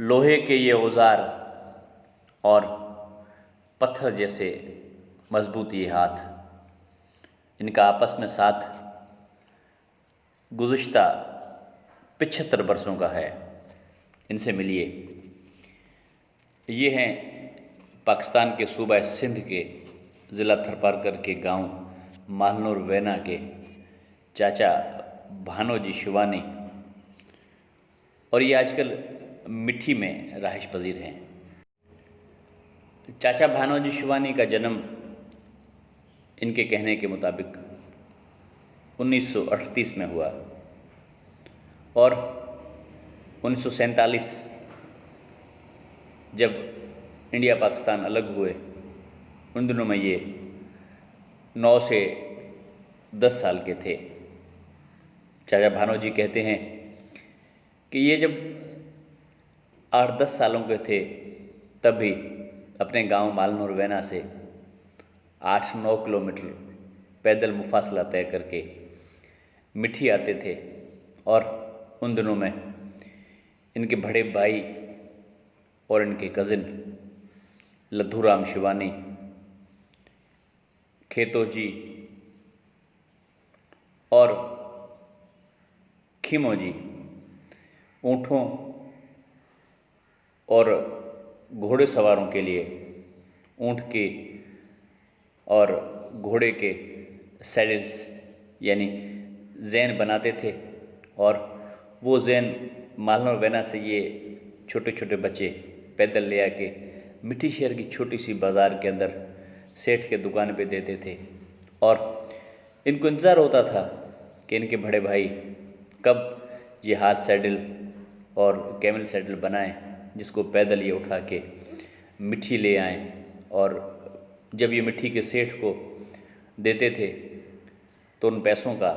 लोहे के ये औजार और पत्थर जैसे मजबूत ये हाथ, इनका आपस में साथ गुज़िश्ता 75 बरसों का है। इनसे मिलिए। ये हैं पाकिस्तान के सूबा सिंध के ज़िला थरपारकर के गांव मालनूर वैना के चाचा भानोजी शिवानी, और ये आजकल मिठी में रहाइश पजीर हैं। चाचा भानोजी शिवानी का जन्म इनके कहने के मुताबिक 1938 में हुआ और 1947 जब इंडिया पाकिस्तान अलग हुए, उन दिनों में ये 9 से 10 साल के थे। चाचा भानोजी कहते हैं कि ये जब 8-10 सालों के थे तब भी अपने गांव मालनूर वैना से 8-9 किलोमीटर पैदल मुफासला तय करके मिठी आते थे, और उन दिनों में इनके बड़े भाई और इनके कज़िन लद्धूराम शिवानी, खेतोजी और खीमोजी ऊँटों और घोड़े सवारों के लिए ऊँट के और घोड़े के सैडल्स यानी ज़ैन बनाते थे, और वो ज़ैन मालनूर वैना से ये छोटे छोटे बच्चे पैदल ले आके मिठी शहर की छोटी सी बाज़ार के अंदर सेठ के दुकान पे देते थे, और इनको इंतज़ार होता था कि इनके बड़े भाई कब ये हाथ सैडल और कैमल सैडल बनाएं, जिसको पैदल ये उठा के मिठी ले आएं। और जब ये मिठी के सेठ को देते थे तो उन पैसों का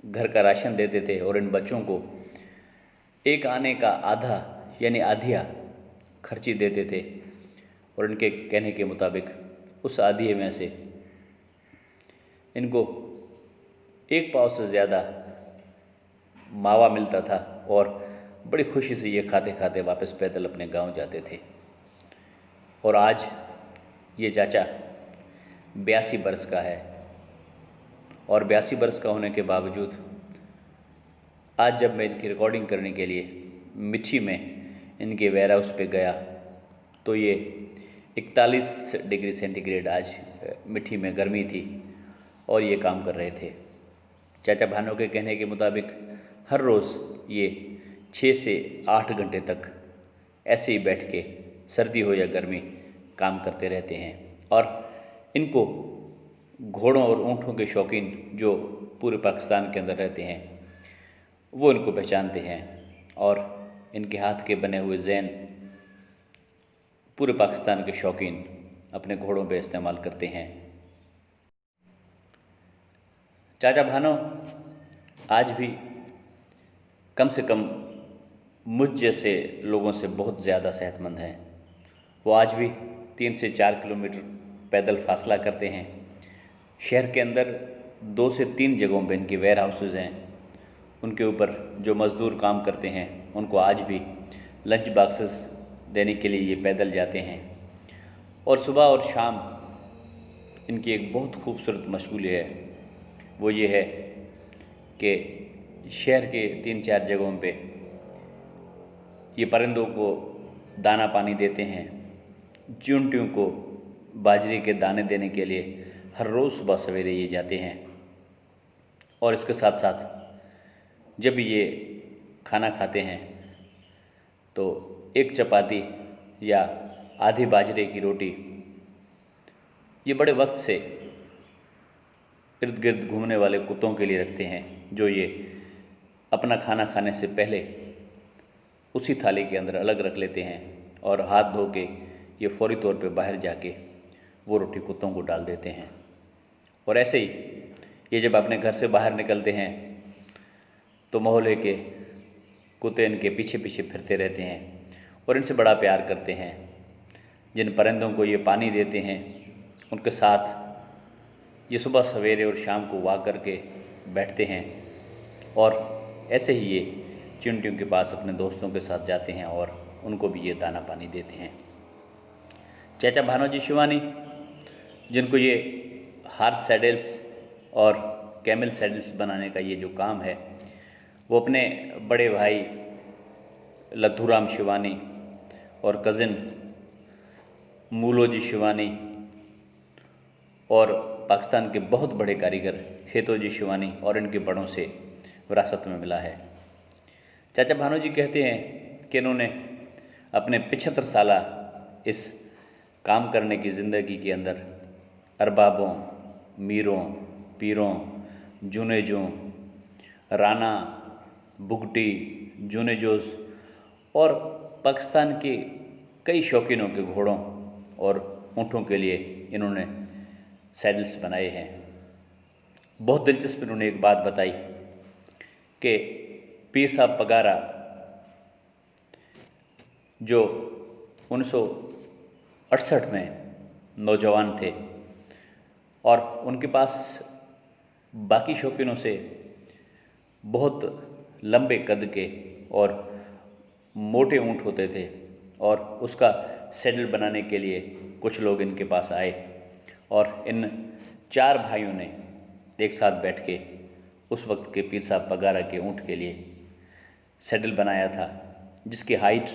घर का राशन देते थे, और इन बच्चों को एक आने का आधा यानी आधिया खर्ची देते थे, और इनके कहने के मुताबिक उस आधिये में से इनको 1 पाव से ज़्यादा मावा मिलता था, और बड़ी खुशी से ये खाते खाते वापस पैदल अपने गांव जाते थे। और आज ये चाचा 82 बरस का है, और 82 बरस का होने के बावजूद आज जब मैं इनकी रिकॉर्डिंग करने के लिए मिठी में इनके वेयर हाउस पे गया तो ये 41 डिग्री सेंटीग्रेड आज मिठी में गर्मी थी, और ये काम कर रहे थे। चाचा भानो के कहने के मुताबिक हर रोज़ ये 6 से 8 घंटे तक ऐसे ही बैठ के सर्दी हो या गर्मी काम करते रहते हैं, और इनको घोड़ों और ऊँटों के शौकीन जो पूरे पाकिस्तान के अंदर रहते हैं वो इनको पहचानते हैं, और इनके हाथ के बने हुए ज़ैन पूरे पाकिस्तान के शौकीन अपने घोड़ों पे इस्तेमाल करते हैं। चाचा भानो आज भी कम से कम मुझ जैसे लोगों से बहुत ज़्यादा सेहतमंद हैं। वो आज भी 3 से 4 किलोमीटर पैदल फासला करते हैं। शहर के अंदर 2 से 3 जगहों पे इनके वेयर हाउसेज़ हैं, उनके ऊपर जो मज़दूर काम करते हैं उनको आज भी लंच बॉक्सेस देने के लिए ये पैदल जाते हैं। और सुबह और शाम इनकी एक बहुत खूबसूरत मशगूली है, वो ये है कि शहर के 3-4 जगहों पे ये परिंदों को दाना पानी देते हैं। चींटियों को बाजरे के दाने देने के लिए हर रोज़ सुबह सवेरे ये जाते हैं, और इसके साथ साथ जब ये खाना खाते हैं तो एक चपाती या आधी बाजरे की रोटी ये बड़े वक्त से इर्द गिर्द घूमने वाले कुत्तों के लिए रखते हैं, जो ये अपना खाना खाने से पहले उसी थाली के अंदर अलग रख लेते हैं, और हाथ धो के ये फौरी तौर पे बाहर जाके वो रोटी कुत्तों को डाल देते हैं। और ऐसे ही ये जब अपने घर से बाहर निकलते हैं तो मोहल्ले के कुत्ते इनके पीछे पीछे फिरते रहते हैं और इनसे बड़ा प्यार करते हैं। जिन परिंदों को ये पानी देते हैं उनके साथ ये सुबह सवेरे और शाम को वॉक करके बैठते हैं, और ऐसे ही ये चिंटियों के पास अपने दोस्तों के साथ जाते हैं और उनको भी ये दाना पानी देते हैं। चाचा भानोजी शिवानी, जिनको ये हार्स सैडल्स और कैमल सैडल्स बनाने का ये जो काम है, वो अपने बड़े भाई लद्धूराम शिवानी और कज़िन मूलोजी शिवानी और पाकिस्तान के बहुत बड़े कारीगर खेतोजी शिवानी और इनके बड़ों से विरासत में मिला है। चाचा भानोजी कहते हैं कि इन्होंने अपने 75 साल इस काम करने की ज़िंदगी के अंदर अरबाबों, मीरों, पीरों, जुनेजों, राना, बुगटी, जुनेजोस और पाकिस्तान के कई शौकीनों के घोड़ों और ऊँटों के लिए इन्होंने सैडल्स बनाए हैं। बहुत दिलचस्प इन्होंने एक बात बताई कि पीर साहब पगारा जो 1968 में नौजवान थे और उनके पास बाकी शौकीनों से बहुत लंबे कद के और मोटे ऊँट होते थे और उसका सैडल बनाने के लिए कुछ लोग इनके पास आए और इन 4 भाइयों ने एक साथ बैठ के उस वक्त के पीर साहब पगारा के ऊँट के लिए सैडल बनाया था, जिसकी हाइट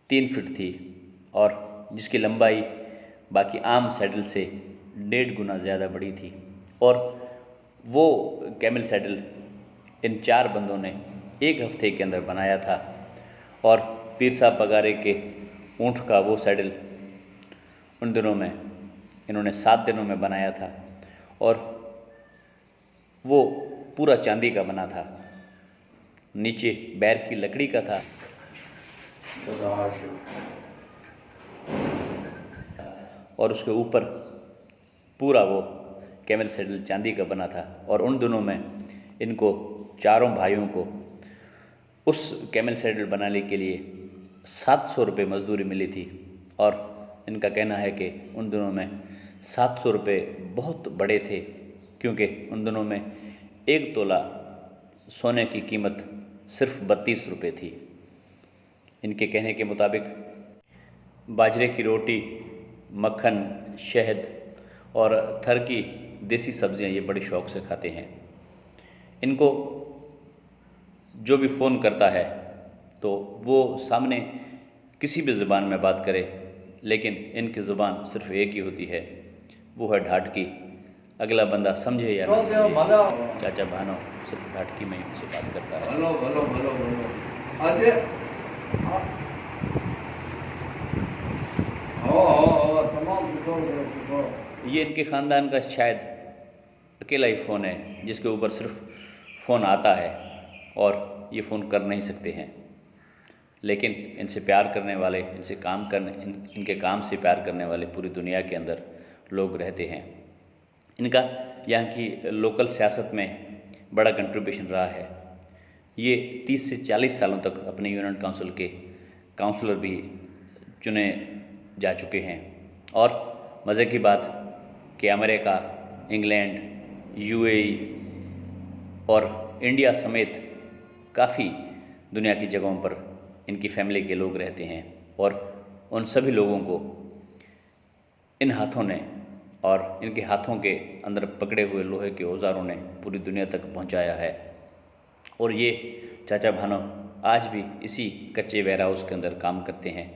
3 फीट थी और जिसकी लंबाई बाकी आम सैडल से 1.5 गुना ज़्यादा बड़ी थी। और वो कैमल सैडल इन 4 बंदों ने 1 हफ्ते के अंदर बनाया था और पीर साहब पगारे के ऊँट का वो सैडल उन दिनों में इन्होंने 7 दिनों में बनाया था और वो पूरा चांदी का बना था, नीचे बैर की लकड़ी का था और उसके ऊपर पूरा वो कैमल सैडल चांदी का बना था। और उन दिनों में इनको 4 भाइयों को उस कैमल सैडल बनाने के लिए 700 रुपये मजदूरी मिली थी और इनका कहना है कि उन दिनों में 700 रुपये बहुत बड़े थे, क्योंकि उन दिनों में 1 तोला सोने की कीमत सिर्फ 32 रुपये थी। इनके कहने के मुताबिक बाजरे की रोटी, मक्खन, शहद और थर की देसी सब्जियां ये बड़े शौक़ से खाते हैं। इनको जो भी फ़ोन करता है तो वो सामने किसी भी ज़ुबान में बात करे, लेकिन इनकी ज़ुबान सिर्फ एक ही होती है, वो है ढाटकी। अगला बंदा समझे या ना समझे, चाचा भानो सिर्फ ढाटकी में से बात करता है। भलो भलो भलो भलो अजय हो तमाम सुठो। ये इनके ख़ानदान का शायद अकेला ही फ़ोन है जिसके ऊपर सिर्फ फ़ोन आता है और ये फ़ोन कर नहीं सकते हैं, लेकिन इनसे प्यार करने वाले, इनसे काम करने इनके काम से प्यार करने वाले पूरी दुनिया के अंदर लोग रहते हैं। इनका यहाँ की लोकल सियासत में बड़ा कंट्रीब्यूशन रहा है। ये 30 से 40 सालों तक अपने यूनियन काउंसिल के काउंसलर भी चुने जा चुके हैं। और मज़े की बात कि अमेरिका, इंग्लैंड, यूएई और इंडिया समेत काफ़ी दुनिया की जगहों पर इनकी फैमिली के लोग रहते हैं और उन सभी लोगों को इन हाथों ने और इनके हाथों के अंदर पकड़े हुए लोहे के औजारों ने पूरी दुनिया तक पहुंचाया है। और ये चाचा भानो आज भी इसी कच्चे वेयर हाउस के अंदर काम करते हैं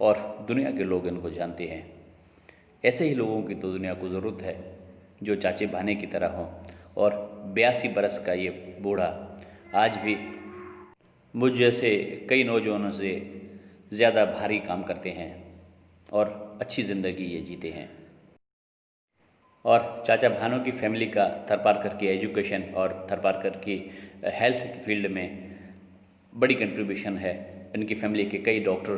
और दुनिया के लोग इनको जानते हैं। ऐसे ही लोगों की तो दुनिया को ज़रूरत है जो चाचे भाने की तरह हों। और 82 बरस का ये बूढ़ा आज भी मुझ जैसे कई नौजवानों से ज़्यादा भारी काम करते हैं और अच्छी ज़िंदगी ये जीते हैं। और चाचा भानों की फैमिली का थरपारकर की एजुकेशन और थरपारकर की हेल्थ की फील्ड में बड़ी कंट्रीब्यूशन है। इनकी फैमिली के कई डॉक्टर,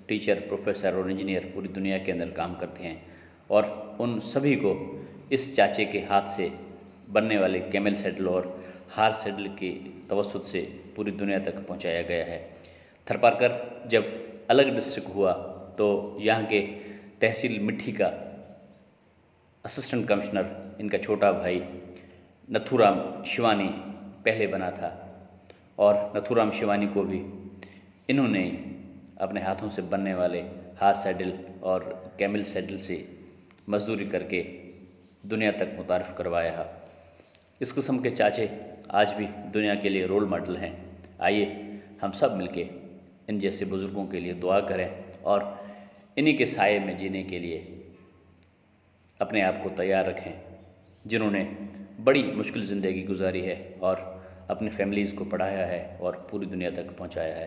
टीचर, प्रोफेसर और इंजीनियर पूरी दुनिया के अंदर काम करते हैं और उन सभी को इस चाचे के हाथ से बनने वाले कैमल सैडल और हार सैडल की तवस्सुत से पूरी दुनिया तक पहुंचाया गया है। थरपारकर जब अलग डिस्ट्रिक्ट हुआ तो यहाँ के तहसील मिट्टी का असिस्टेंट कमिश्नर इनका छोटा भाई नथुराम शिवानी पहले बना था और नथुराम शिवानी को भी इन्होंने अपने हाथों से बनने वाले हाथ सैडल और कैमल सैडल से मजदूरी करके दुनिया तक मुतारिफ़ करवाया है। इस किस्म के चाचे आज भी दुनिया के लिए रोल मॉडल हैं। आइए हम सब मिलके इन जैसे बुज़ुर्गों के लिए दुआ करें और इन्हीं के साए में जीने के लिए अपने आप को तैयार रखें, जिन्होंने बड़ी मुश्किल ज़िंदगी गुजारी है और अपनी फैमिलीज़ को पढ़ाया है और पूरी दुनिया तक पहुंचाया है।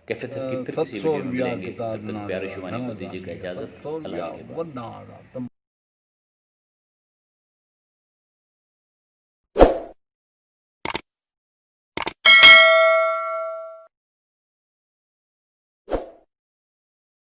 कैफियत है कि फिर किसी 700 वीडियो में रुपया मिलेंगे, किताब तब तक ना प्यारे शिवानी को दीजिएगा 700 इजाज़त। रुपया अल्लाह के बाद। वरना